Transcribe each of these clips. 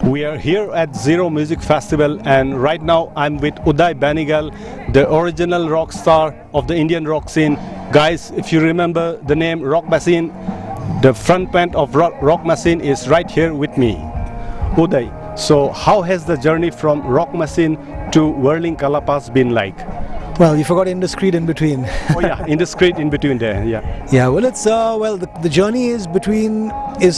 We are here at Ziro Music Festival, and right now I'm with Uday Benegal, the original rock star of the Indian rock scene. Guys, if you remember the name Rock Machine, the front band of Rock Machine is right here with me. Uday, so how has the journey from Rock Machine to Whirling Kalapas been like? Well, you forgot Indiscreet in between. Oh yeah, Indiscreet in between there, yeah. Yeah, well, it's the journey is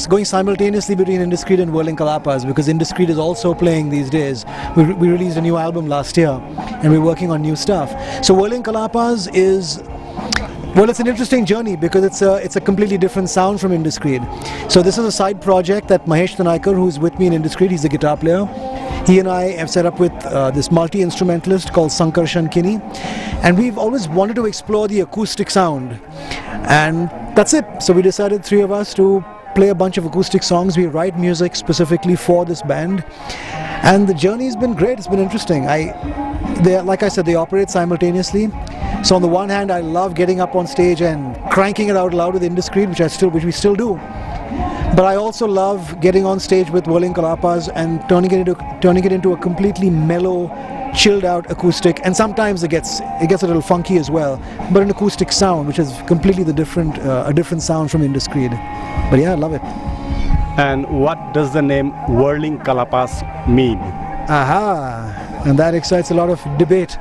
going simultaneously between Indiscreet and Whirling Kalapas, because Indiscreet is also playing these days. We released a new album last year, and we're working on new stuff. So Whirling Kalapas is, well, it's an interesting journey because it's a completely different sound from Indiscreet. So this is a side project that Mahesh Tanaikar, who's with me in Indiscreet, he's the guitar player. He and I have set up with this multi-instrumentalist called Sankarshan Kini, and we've always wanted to explore the acoustic sound, and that's it. So we decided, three of us, to play a bunch of acoustic songs. We write music specifically for this band, and the journey's been great. It's been interesting. Like I said, they operate simultaneously. So on the one hand, I love getting up on stage and cranking it out loud with Indiscreet, which we still do. But I also love getting on stage with Whirling Kalapas and turning it into a completely mellow, chilled out acoustic, and sometimes it gets a little funky as well, but an acoustic sound which is completely a different sound from Indiscreet. But yeah, I love it. And what does the name Whirling Kalapas mean? Aha, and that excites a lot of debate.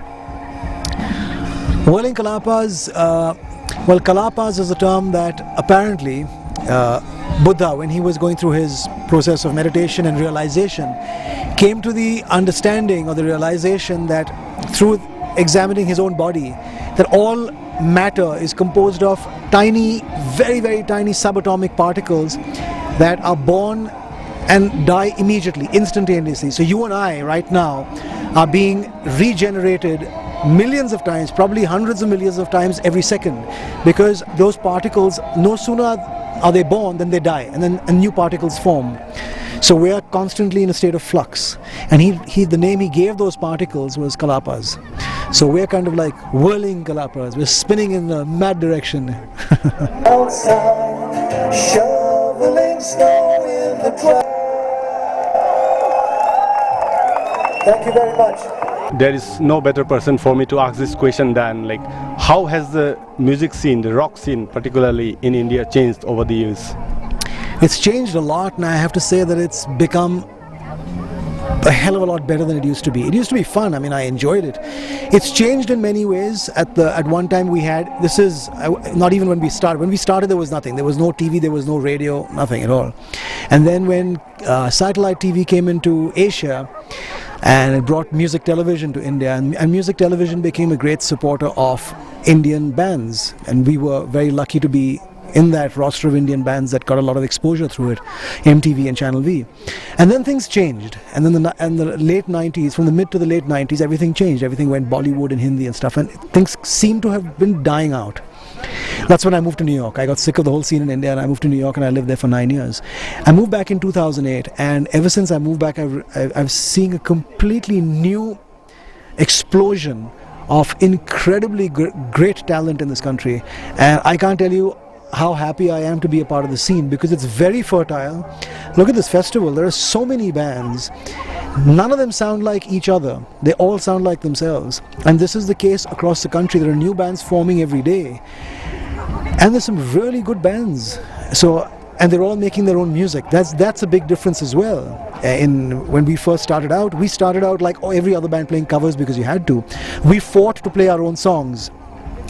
Whirling Kalapas, well, Kalapas is a term that apparently Buddha, when he was going through his process of meditation and realization, came to the understanding or the realization that through examining his own body, that all matter is composed of tiny, very, very tiny subatomic particles that are born and die immediately, instantaneously. So you and I right now are being regenerated millions of times, probably hundreds of millions of times every second, because those particles, no sooner are they born than they die, and then new particles form. So we are constantly in a state of flux, and the name he gave those particles was Kalapas. So we're kind of like whirling Kalapas. We're spinning in a mad direction. Outside, shoveling snow in the clouds. Thank you very much. There is no better person for me to ask this question than, like, how has the music scene, the rock scene particularly in India, changed over the years? It's changed a lot, and I have to say that it's become a hell of a lot better than it used to be. It used to be fun. I mean, I enjoyed it. It's changed in many ways. At one time we had, this is not even when we started. When we started, there was nothing. There was no TV, there was no radio, nothing at all. And then when satellite TV came into Asia, and it brought music television to India, and music television became a great supporter of Indian bands, and we were very lucky to be in that roster of Indian bands that got a lot of exposure through it, MTV and Channel V. And then things changed, and then the late 90s, from the mid to the late 90s, everything changed. Everything went Bollywood and Hindi and stuff, and things seem to have been dying out. That's when I moved to New York. I got sick of the whole scene in India, and I moved to New York, and I lived there for 9 years. I moved back in 2008, and ever since I moved back, I've seen a completely new explosion of incredibly great talent in this country. And I can't tell you how happy I am to be a part of the scene, because it's very fertile. Look at this festival. There are so many bands. None of them sound like each other. They all sound like themselves. And this is the case across the country. There are new bands forming every day. And there's some really good bands. And they're all making their own music. That's a big difference as well. When we first started out, like every other band, playing covers because you had to. We fought to play our own songs.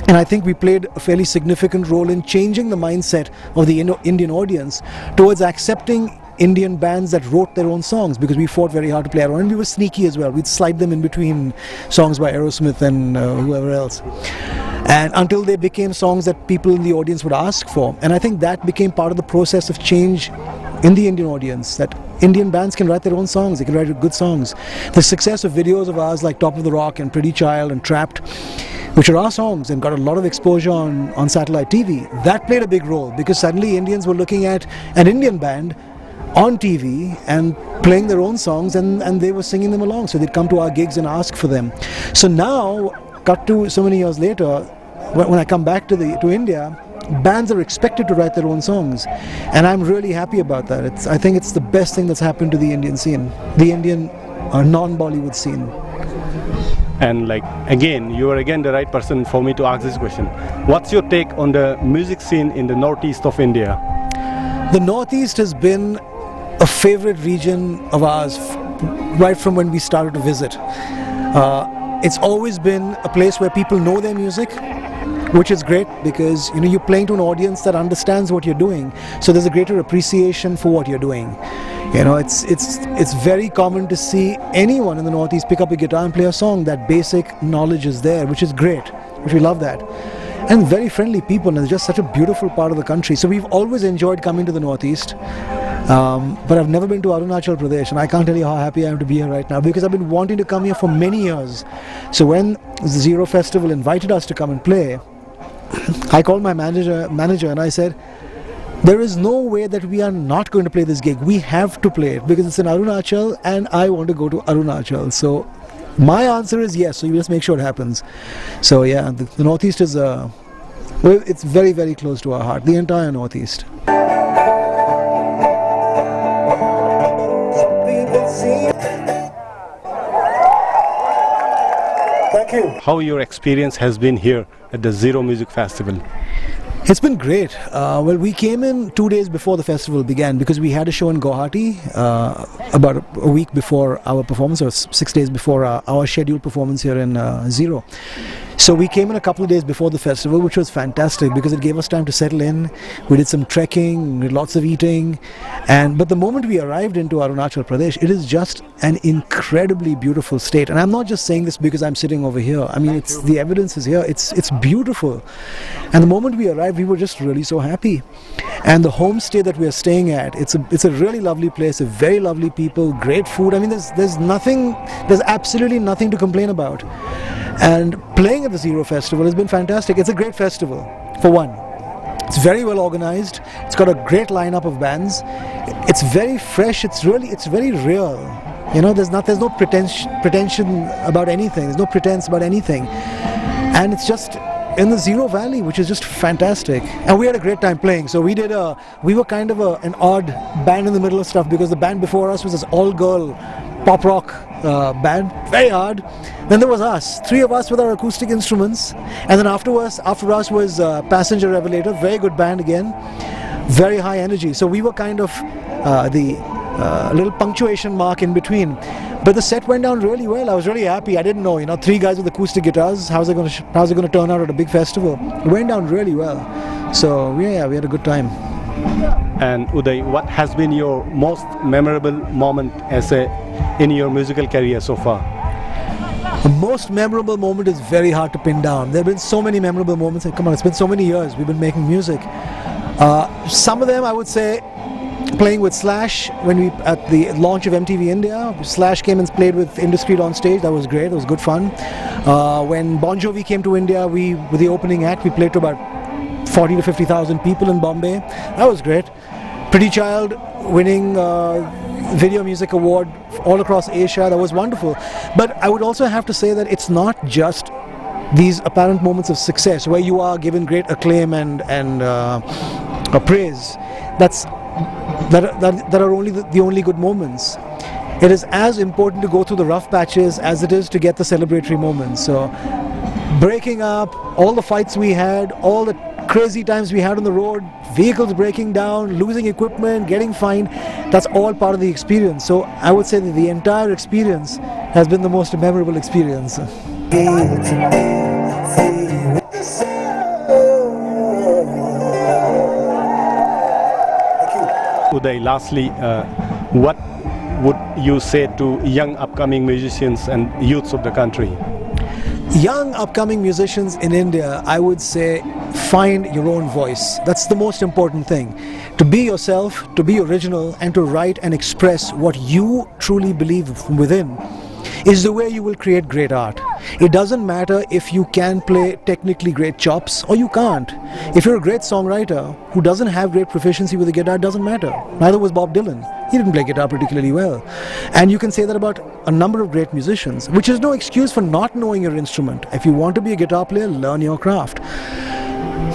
And I think we played a fairly significant role in changing the mindset of the Indian audience towards accepting Indian bands that wrote their own songs, because we fought very hard to play our own, and we were sneaky as well. We'd slide them in between songs by Aerosmith and whoever else, and until they became songs that people in the audience would ask for. And I think that became part of the process of change in the Indian audience, that Indian bands can write their own songs. They can write good songs. The success of videos of ours like Top of the Rock and Pretty Child and Trapped, which are our songs and got a lot of exposure on satellite TV, that played a big role, because suddenly Indians were looking at an Indian band on TV and playing their own songs, and they were singing them along. So they'd come to our gigs and ask for them. So now, cut to so many years later, when I come back to India, bands are expected to write their own songs, and I'm really happy about that. I think it's the best thing that's happened to the Indian scene, the Indian non-Bollywood scene. And like again, you are again the right person for me to ask this question. What's your take on the music scene in the northeast of India? The Northeast has been a favorite region of ours right from when we started to visit. It's always been a place where people know their music, which is great because you're playing to an audience that understands what you're doing, so there's a greater appreciation for what you're doing. It's very common to see anyone in the Northeast pick up a guitar and play a song. That basic knowledge is there, which is great, which we love that. And very friendly people, and it's just such a beautiful part of the country. So we've always enjoyed coming to the Northeast. But I've never been to Arunachal Pradesh, and I can't tell you how happy I am to be here right now because I've been wanting to come here for many years. So when the Ziro Festival invited us to come and play, I called my manager and I said, there is no way that we are not going to play this gig. We have to play it because it's in Arunachal and I want to go to Arunachal. So my answer is yes, so you just make sure it happens. So yeah, the Northeast is it's very, very close to our heart, the entire Northeast. Thank you. How your experience has been here at the Ziro Music Festival? It's been great. Well, we came in 2 days before the festival began because we had a show in Guwahati about a week before our performance, or 6 days before our scheduled performance here in Ziro. So we came in a couple of days before the festival, which was fantastic because it gave us time to settle in. We did some trekking, we did lots of eating, but the moment we arrived into Arunachal Pradesh, it is just an incredibly beautiful state. And I'm not just saying this because I'm sitting over here. I mean, the evidence is here. It's beautiful. And the moment we arrived, we were just really so happy. And the homestay that we are staying at, it's a really lovely place, a very lovely people, great food. I mean, there's absolutely nothing to complain about. And playing at the Ziro Festival has been fantastic. It's a great festival, for one. It's very well organized. It's got a great lineup of bands. It's very fresh. It's very real. There's no pretension about anything. There's no pretense about anything. And it's just in the Ziro Valley, which is just fantastic. And we had a great time playing. So we were kind of an odd band in the middle of stuff because the band before us was this all-girl pop rock band, very hard. Then there was us, three of us with our acoustic instruments, and then after us was Passenger Revelator, very good band again, very high energy. So we were kind of the little punctuation mark in between. But the set went down really well. I was really happy. I didn't know, three guys with acoustic guitars, how's it going to turn out at a big festival? It went down really well. So yeah, we had a good time. And Uday, what has been your most memorable moment in your musical career so far? The most memorable moment is very hard to pin down. There have been so many memorable moments. Come on, it's been so many years we've been making music. Some of them I would say playing with Slash at the launch of MTV India. Slash came and played with Indiscreet on stage. That was great. It was good fun. When Bon Jovi came to India, with the opening act, we played to about 40 to 50,000 people in Bombay. That was great. Pretty Child winning Video Music Award all across Asia. That was wonderful. But I would also have to say that it's not just these apparent moments of success where you are given great acclaim and praise. That are only the only good moments. It is as important to go through the rough patches as it is to get the celebratory moments. So breaking up, all the fights we had, all the crazy times we had on the road, vehicles breaking down, losing equipment, getting fined, that's all part of the experience. So I would say that the entire experience has been the most memorable experience. Uday, lastly, what would you say to young upcoming musicians and youths of the country? Young upcoming musicians in India, I would say find your own voice. That's the most important thing. To be yourself, to be original, and to write and express what you truly believe from within is the way you will create great art. It doesn't matter if you can play technically great chops or you can't. If you're a great songwriter who doesn't have great proficiency with the guitar, it doesn't matter. Neither was Bob Dylan. He didn't play guitar particularly well. And you can say that about a number of great musicians, which is no excuse for not knowing your instrument. If you want to be a guitar player, learn your craft.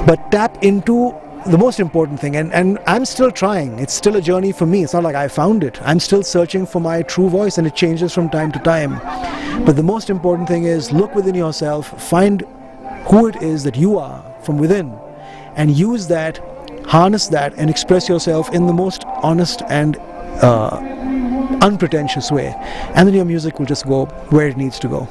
but tap into the most important thing. And I'm still trying. It's still a journey for me. It's not like I found it. I'm still searching for my true voice, and it changes from time to time. But the most important thing is look within yourself, find who it is that you are from within, and use that, harness that, and express yourself in the most honest and unpretentious way. And then your music will just go where it needs to go.